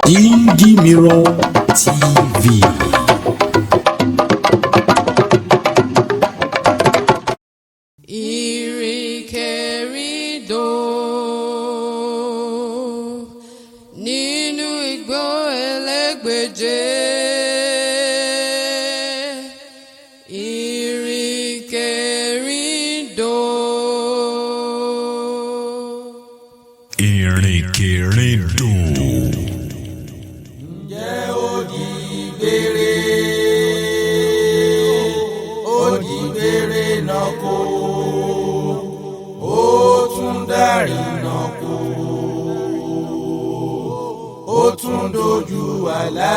Dingy Mirror TV. Ìrìnkèrindò nínú igbó elégbèje. Ìrìnkèrindò. Ìrìnkèrindò. Ǹjẹ́ ó di gbére? Ó di gbére náà kó. Ó tún dárìnà kó. Ó tún dojú àlá.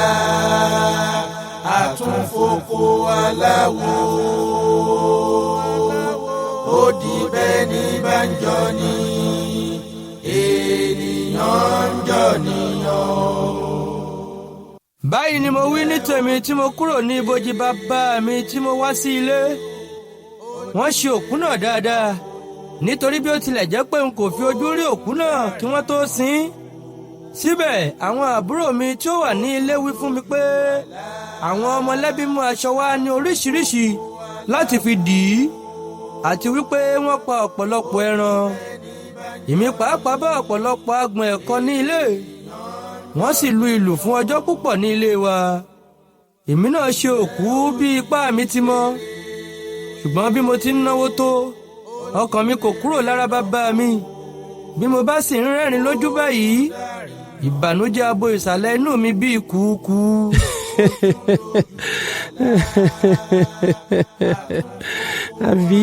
Àtúnfòkò aláwo. Ó di bẹ́ẹ̀ ní bánjọ ni. Ènìyàn ń jọ níyàn. Báyìí ni mo wí ní tèmi tí mo kúrò ní ibojì bàbá mi tí mo wá sí ilé. Wọ́n ṣe òkú náà dáadáa nítorí bí ó tilẹ̀ jẹ́ pé n kò fi ojú rí òkú náà kí wọ́n tó sin. Síbẹ̀ àwọn àbúrò mi tí ó wà ní ilé wí fún mi pé àwọn ọmọlẹ́bí mú aṣọ wá ní oríṣiríṣi láti fi dì í àti wípé wọ́n pa ọ̀pọ̀lọpọ̀ ẹran. Èmi pàápàá bá ọ̀pọ̀lọpọ̀ agbọ̀n ẹ̀kọ ní ilé. Wọ́n sì lu ìlù fún ọjọ́ púpọ̀ ní ilé wa. Èmi náà ṣe òkú bí ipá mi ti mọ́. Ṣùgbọ́n bí mo ti ń náwó tó, ọkàn mi kò kúrò lára bàbá mi. Bí mo bá sì ń rẹ́rìn lójú báyìí, ìbànújẹ́ abo ìsàlẹ̀ inú mi bí kùkù. Àbí?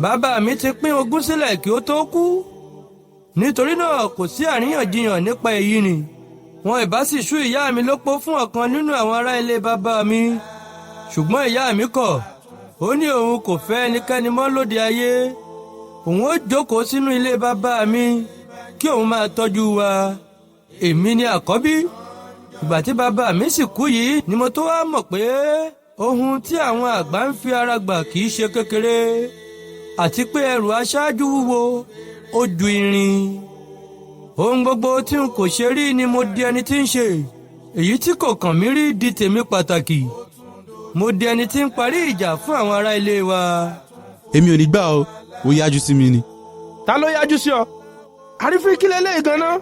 Bàbá mi ti pín ogún sílẹ̀ kí ó tó kú. Nítorí náà kò sí àríyànjiyàn nípa èyí ni. Wọn ìbá sì ṣú ìyá mi lópó fún ọ̀kan nínú àwọn ará ilé bàbá mi. Ṣùgbọ́n ìyá mi kọ̀. Ó ní òun kò fẹ́ ẹnikẹ́ni mọ́ lóde ayé. Òun ó jókòó sínú ilé bàbá mi kí òun máa tọ́jú wa. Èmi ni àkọ́bí. Ìgbà tí bàbá mi sì kú yìí ni mo tó wá mọ̀ pé ohun tí àwọn àgbà ń fi ara gbà kì í ṣe kékeré. Àti pé ẹrù aṣáájú wúwo ó ju irin. Ohun gbogbo tí n kò ṣe rí ni mo di ẹni tí ń ṣe. Èyí tí kò kàn mí rí di tèmi pàtàkì. Mo di ẹni tí ń parí ìjà fún àwọn ará ilé wa. Èmi ò ní gbà o, ó yájú sí mi ni. Ta ló yájú sí ọ? Àrífín kí leléyìí gan-an?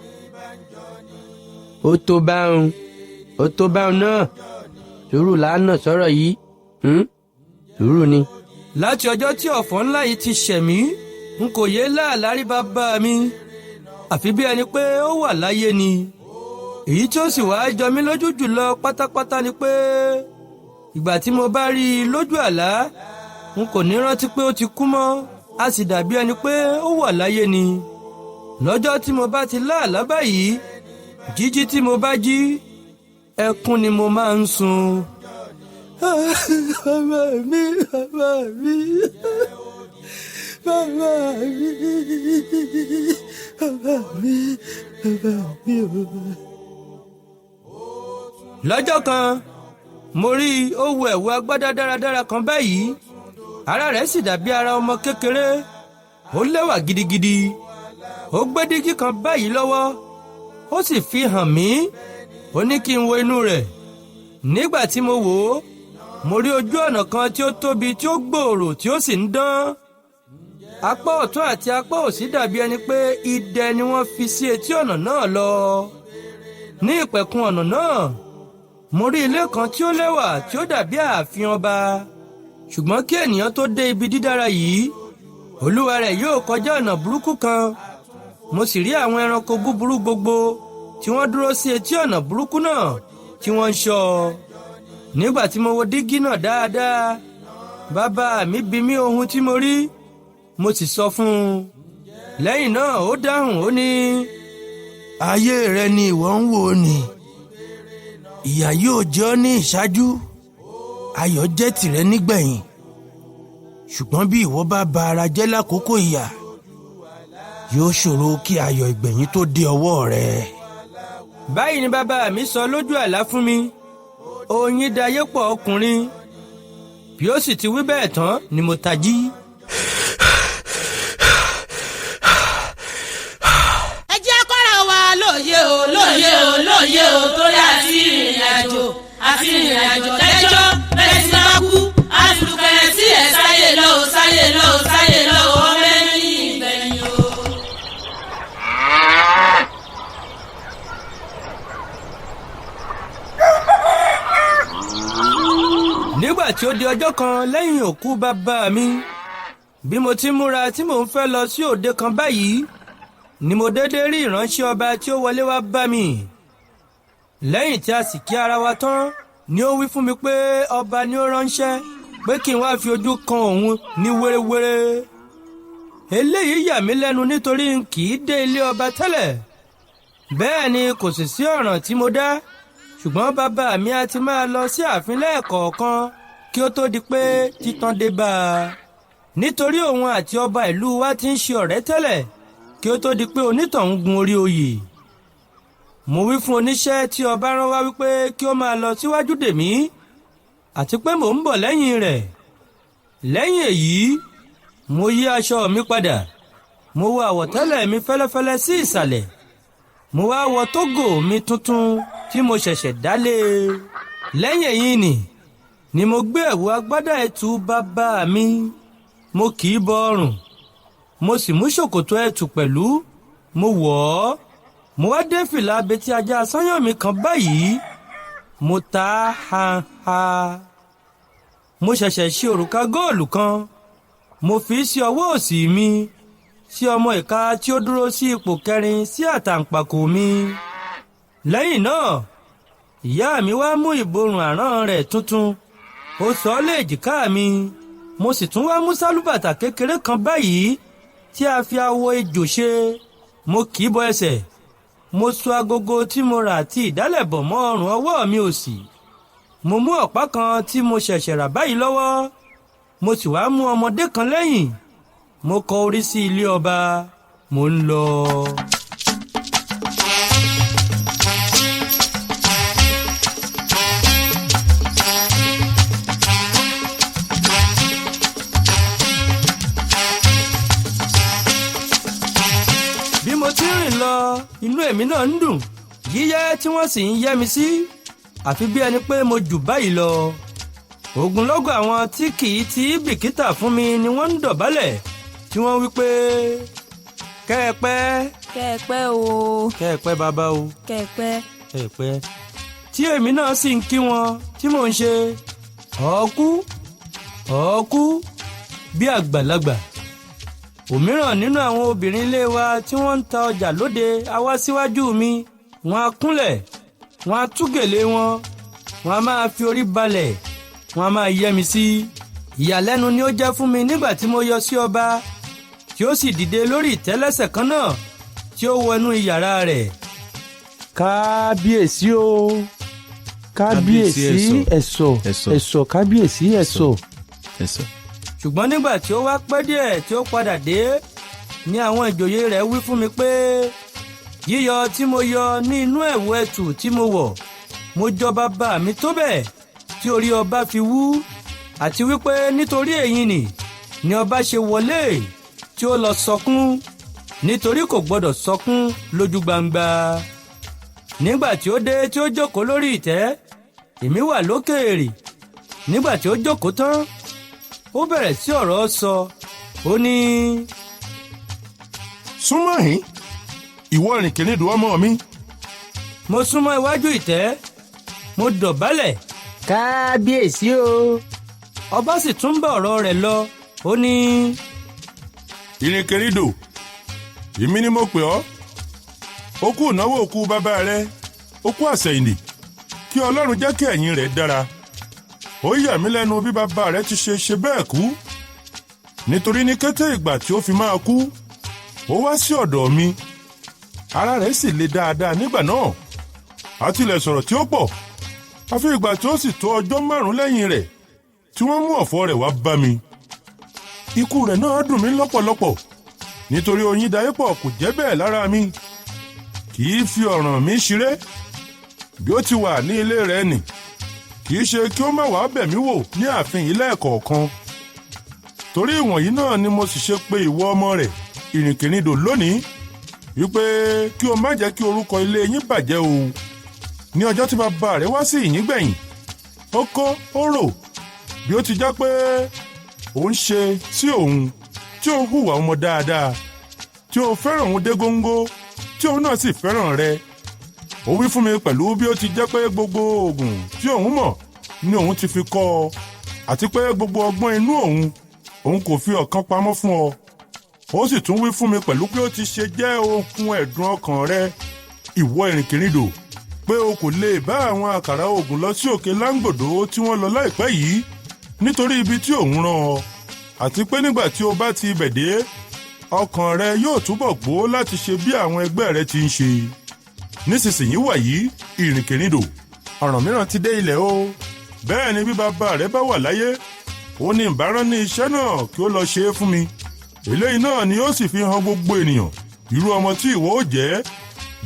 Ó tó báun náà. Sùúrù lánàá sọ̀rọ̀ yìí. Sùúrù ni. Láti ọjọ́ tí ọ̀fọ̀ ńlá yìí ti ṣẹ̀ mí, n kò yé láàlárí bàbá mi. Àfi bí ẹni pé ó wà láyé ni. Èyí tí ó sì wá jọ mí lójú jùlọ pátápátá ni pé ìgbà tí mo bá rí i lójú àlá, n kò ní rántí pé ó ti kú mọ́. A sì dàbí ẹni pé ó wà láyé ni. Lọ́jọ́ tí mo bá ti láàlá báyìí, jíjí tí mo bá jí, ẹkún ni mo máa ń sun. Bàbá mi, bàbá mi, bàbá mi, bàbá mi, bàbá mi. Lọ́jọ́ kan, mo rí ó wọ ẹ̀wù agbádá dáradára kan báyìí. Ara rẹ̀ sì dàbí ara ọmọ kékeré. Ó lẹ́wà gidigidi. Ó gbé dígí kan báyìí lọ́wọ́. Ó sì fi hàn mí. Ó ní kí n wo inú rẹ̀. Nígbà tí mo wò ó, mo rí ojú ọ̀nà kan tí ó tóbi tí ó gbòòrò tí ó sì ń dán. Apá ọ̀tún àti apá òsì dàbí ẹni pé idẹ ni wọ́n fi sí etí ọ̀nà náà lọ. Ní ìpẹ̀kun ọ̀nà náà, mo rí ilé kan tí ó lẹ́wà tí ó dàbí ààfin ọba. Ṣùgbọ́n kí ènìyàn tó dé ibi dídára yìí, olúwa rẹ̀ yóò kọjá ọ̀nà burúkú kan. Mo sì rí àwọn ẹranko búburú gbogbo tí wọ́n dúró sí etí ọ̀nà burúkú náà tí wọ́n ń ṣọ́. Nígbà tí mo wo dígí náà dáadáa, bàbá mi bi mí ohun tí mo rí. Mo sì sọ fún un. Lẹ́yìn náà ó dáhùn ó ní, ayé rẹ ni ìwọ ń wò ni. Ìyà yóò jẹ ọ́ ní ìṣáájú, ayọ̀ jẹ́ tìrẹ nígbẹ̀yìn. ṣùgbọ́n bí ìwọ bá ba ara jẹ́ lákòókò ìyà yóò ṣòro kí ayọ̀ ìgbẹ̀yìn tó dé ọwọ́ rẹ. báyìí ni bàbá mi sọ lójú àlá fún mi. oyin dayé pọ̀ ọkùnrin. bí ó sì ti wí bẹ́ẹ̀ tán ni mo tají. ẹ jẹ́ kọ́ra wa lóye o torí àti ìrìnàjò tẹ́jọ́ bẹ́ẹ̀ ti bá kú àtúkẹ̀rẹ̀ sí ẹ̀ sáyé lọ ọmọ ẹni ìgbẹ̀yìn o. nígbà tí ó di ọjọ́ kan lẹ́yìn òkú bàbá mi bí mo ti múra tí mò ń fẹ́ lọ sí òde kan báyìí ni mo dédé rí ìránṣẹ́ ọba tí ó wọlé wá bá mi. lẹ́yìn tí a sì kí ara wa tán ni ó wí fún mi pé ọba ni ó ránṣẹ́ pé kí n wá fi ojú kan òun ní wéréwéré. eléyìí yà mí lẹ́nu nítorí n kì í dé ilé ọba tẹ́lẹ̀. bẹ́ẹ̀ ni kò sì sí ọ̀ràn tí mo dá ṣùgbọ́n bàbá mi a ti máa lọ sí ààfin lẹ́ẹ̀kọ̀ọ̀kan kí ó tó di pé títàn dé bá a. nítorí òun àti ọba ìlú wa ti ń ṣe ọ̀rẹ́ tẹ́lẹ̀ kí ó tó di pé onítọ̀hún gun orí oyè. mo wí fún oníṣẹ́ tí ọba rán wá wípé kí ó máa lọ síwájú dè mí àti pé mò ń bọ̀ lẹ́yìn rẹ̀. lẹ́yìn èyí mo yí aṣọ mi padà mo wọ àwọ̀tẹ́lẹ̀ mi fẹ́lẹ́fẹ́lẹ́ sí ìsàlẹ̀ mo wá wọ tógò mi tuntun tí mo ṣẹ̀ṣẹ̀ dálé. lẹ́yìn èyí ni mo gbé ẹ̀wù agbádá ẹ̀tù bàbá mi mo kì í bọ ọrùn mo sì mú ṣòkòtò ẹ̀tù pẹ̀lú mo wọ̀ ọ́ mo wá dé fìlà abetí ajá sányàn mi kan báyìí mo ta ha. mo ṣẹ̀ṣẹ̀ ṣe òrùka góòlù kan mo fi sí ọwọ́ òsì mi sí ọmọ ìka tí ó dúró sí ipò kẹrin sí àtàǹpàkò mi. lẹ́yìn náà ìyá mi wá mú ìborùn àrán rẹ̀ tuntun ó sọ ọ́ lé èjìká mi mo sì tún wá mú sálúbàtà kékeré kan báyìí tí a fi awọ ejò ṣe mo kì í bọ ẹsẹ̀ mo so agogo tí mo rà àti ìdálẹ̀bọ̀ mọ́ ọrùn ọwọ́ mi òsì mo mú ọ̀pá kan tí mo ṣẹ̀ṣẹ̀ rà báyìí lọ́wọ́ mo sì wá mú ọmọdé kan lẹ́yìn mo kọ orí sí ilé ọba mo ń lọ. bí mo ti rìn lọ inú èmi náà ń dùn yíyẹ́ tí wọ́n sì ń yẹ́ mi sí àfi bí ẹni pé mo jù báyìí lọ. ogunlọ́gọ̀ àwọn tí kì í ti bìkítà fún mi ni wọ́n ń dọ̀bálẹ̀ tí wọ́n wí pé kẹ́ẹ̀pẹ́ o kẹ́ẹ̀pẹ́ bàbá o kẹ́ẹ̀pẹ́ tí èmi náà sì ń kí wọn tí mò ń ṣe ọ̀ọ́kú bí àgbàlagbà. òmíràn nínú àwọn obìnrin ilé wa tí wọ́n ń ta ọjà lóde á wá síwájú mi wọ́n á kúnlẹ̀ wọ́n á tú gèlè wọn wọ́n á máa fi orí balẹ̀ wọ́n á máa yẹ́ mi sí. ìyàlẹ́nu ni ó jẹ́ fún mi nígbà tí mo yọ sí ọba tí ó sì dìde lórí ìtẹ́lẹ́sẹ̀ kan náà tí ó wọnú iyàrá rẹ̀. kábíyèsí o kábíyèsí ẹ̀sọ̀ kábíyèsí ẹ̀sọ̀. ṣùgbọ́n nígbà tí ó wá pẹ́ díẹ̀ tí ó padà dé ni àwọn ìjòyè rẹ̀ wí fún mi pé yíyọ tí mo yọ ní inú ẹ̀wù ẹ̀tù tí mo wọ̀ mo jọ bàbá mi tó bẹ́ẹ̀ tí orí ọba fi wú àti wípé nítorí èyí ni ọba ṣe wọlé tí ó lọ sọkún nítorí kò gbọdọ̀ sọkún lójú gbangba. nígbà tí ó dé tí ó jókòó lórí ìtẹ́ èmi wà lókèèrè. nígbà tí ó jókòó tán ó bẹ̀rẹ̀ sí ọ̀rọ̀ sọ ó ní. súnmọ́ yín ìwọ ìrìnkèrindò ọmọ mi. mo súnmọ́ iwájú ìtẹ́ mo dọ̀bálẹ̀. kábíyèsí o. ọba sì tún bá ọ̀rọ̀ rẹ̀ lọ ó ní. ìrìnkèrindò èmi ni mo pè ọ́ ó kú ìnáwó òkú bàbá rẹ ó kú àsẹ̀yìndì kí ọlọ́run jẹ́ kí ẹ̀yìn rẹ̀ dára. ó yà mí lẹ́nu bí bàbá rẹ ti ṣe bẹ́ẹ̀ kú nítorí ní kété ìgbà tí ó fi máa kú ó wá sí ọ̀dọ̀ mi ara rẹ̀ sì le dáadáa nígbà náà a tilẹ̀ sọ̀rọ̀ tí ó pọ̀ àfi ìgbà tí ó sì tó ọjọ́ 5 lẹ́yìn rẹ̀ tí wọ́n mú ọ̀fọ̀ rẹ̀ wá bá mi ikú rẹ̀ náà dùn mí lọ́pọ̀lọpọ̀ nítorí Oyíndayépọ̀ kò jẹ́ bẹ́ẹ̀ lára mi, kì í fi ọ̀ràn mi ṣeré. Bí ó ti wà ní ilé rẹ̀ nì, kì í ṣe kí ó má wàá bẹ̀ mí wò ní ààfin yìí lẹ́ẹ̀kọ̀ọ̀kan. Torí ìwọ̀nyí náà ni mo sì ṣe pé ìwọ ọmọ rẹ̀ ìrìnkèrindò lónìí, wípé kí o má jẹ́ kí orúkọ ilé yín bàjẹ́ o. Ní ọjọ́ tí bàbá rẹ̀ wá sí ìyín gbẹ̀yìn, ó kó ó rò bí ó ti já pé òun ṣe sí òun, tí ó hùwà ọmọ dáadáa, tí ó fẹ́ràn òun dé góńgó, tí òun náà sì fẹ́ràn rẹ̀. Ó wí fún mi pẹ̀lú bí ó ti jẹ́ pé gbogbo oògùn tí òun mọ̀ ni òun ti fi kọ́ ọ, àti pé gbogbo ọgbọ́n inú òun kò fi ọ̀kan pamọ́ fún ọ. Ó sì tún wí fún mi pẹ̀lú pé ó ti ṣe jẹ́ ohun ẹ̀dùn ọkàn rẹ, ìwọ ìrìnkèrindò, pé o kò lè bá àwọn àkàrà oògùn lọ sí òkè láńgbòdo tí wọ́n lọ láìpẹ́ yìí nítorí ibi tí òun rán ọ, àti pé nígbà tí o bá ti ibẹ̀ dé, ọkàn rẹ yóò túbọ̀ gbó láti ṣe bí àwọn ẹgbẹ́ rẹ ti ń ṣe. Nísinsìnyí wàyí, ìrìnkèrindò, ọ̀ràn mìíràn ti dé ilẹ̀ o. Bẹ́ẹ̀ ni bí bàbá rẹ bá wà láyé, ó ní ìbárán ní iṣẹ́ náà kí ó lọ ṣe é fún mi. Eléyìí náà ni ó sì fi hàn gbogbo ènìyàn irú ọmọ tí ìwọ ó jẹ́,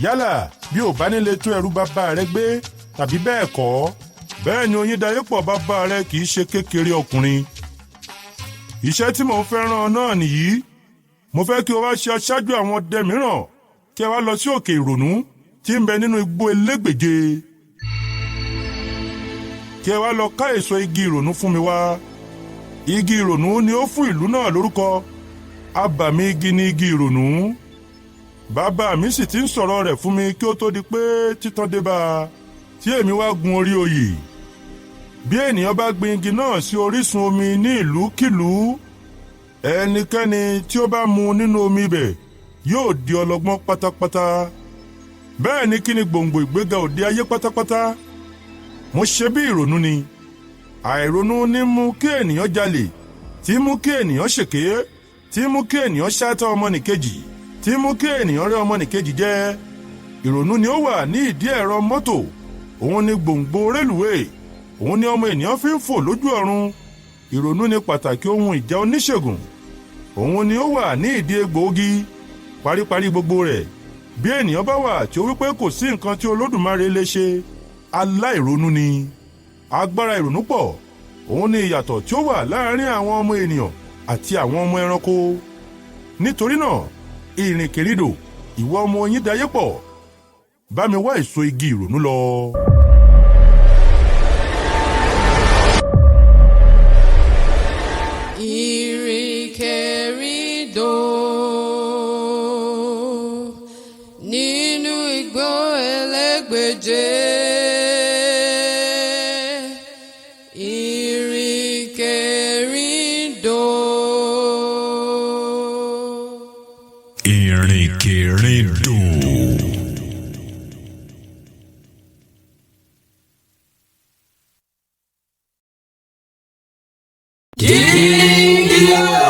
yálà bí ò bá nílé tó ẹrú bàbá rẹ gbé tàbí bẹ́ẹ̀ kọ́. Bẹ́ẹ̀ ni Oyíndayépọ̀ bàbá rẹ kì í ṣe kékeré ọkùnrin. Iṣẹ́ tí mò ń fẹ́ rán ọ náà nìyí. Mo fẹ́ kí o wá ṣe aṣáájú àwọn ọdẹ mìíràn, kí ẹ wá lọ sí òkè ìrònú tí ń bẹ nínú igbó elégbèje. Kí ẹ wá lọ ká èso igi ìrònú fún mi wá. Igi ìrònú ni ó fún ìlú náà lórúkọ. Abàmì igi ni igi ìrònú. Bàbá mi sì ti ń sọ̀rọ̀ rẹ̀ fún mi kí ó tó di pé títàn dé bá a, tí èmi wá gun orí oyè. Bí ènìyàn bá gbin igi náà sí orísun omi ní ìlúkìlú, ẹnikẹ́ni tí ó bá mu nínú omi ibẹ̀ yóò di ọlọ́gbọ́n pátápátá. Bẹ́ẹ̀ ni kí ni gbòǹgbò ìgbéga òde ayé pátápátá? Mo ṣe bí ìrònú ni. Àìronú ní mú kí ènìyàn jalè, tí mú kí ènìyàn ṣèké, tí mú kí ènìyàn ṣátá ọmọnìkejì, tí mú kí ènìyàn rẹ́ ọmọnìkejì jẹ. Ìrònú ni ó wà ní ìdí ẹ̀rọ mọ́tò, òun ni gbòǹgbò rélùwé, òun ni ọmọ ènìyàn fi ń fò lójú ọ̀run. Ìrònú ni pàtàkì ohun ìjà oníṣègùn, òun ni ó wà ní ìdí egbòogi. Paríparí gbogbo rẹ̀, bí ènìyàn bá wà tí ó wípé kò sí nǹkan tí Olódùmarè lè ṣe, aláìronú ni. Agbára ìrònú pọ̀, òun ni ìyàtọ̀ tí ó wà láàárín àwọn ọmọ ènìyàn àti àwọn ọmọ ẹranko. Nítorí náà, ìrìnkèrindò, ìwọ ọmọ Oyíndayépọ̀, bá mi wá èso igi ìrònú lọ. Ìrìnkèrindò nínú igbó elégbèje. Ìrìnkèrindò. Ìrìnkèrindò. Díngí.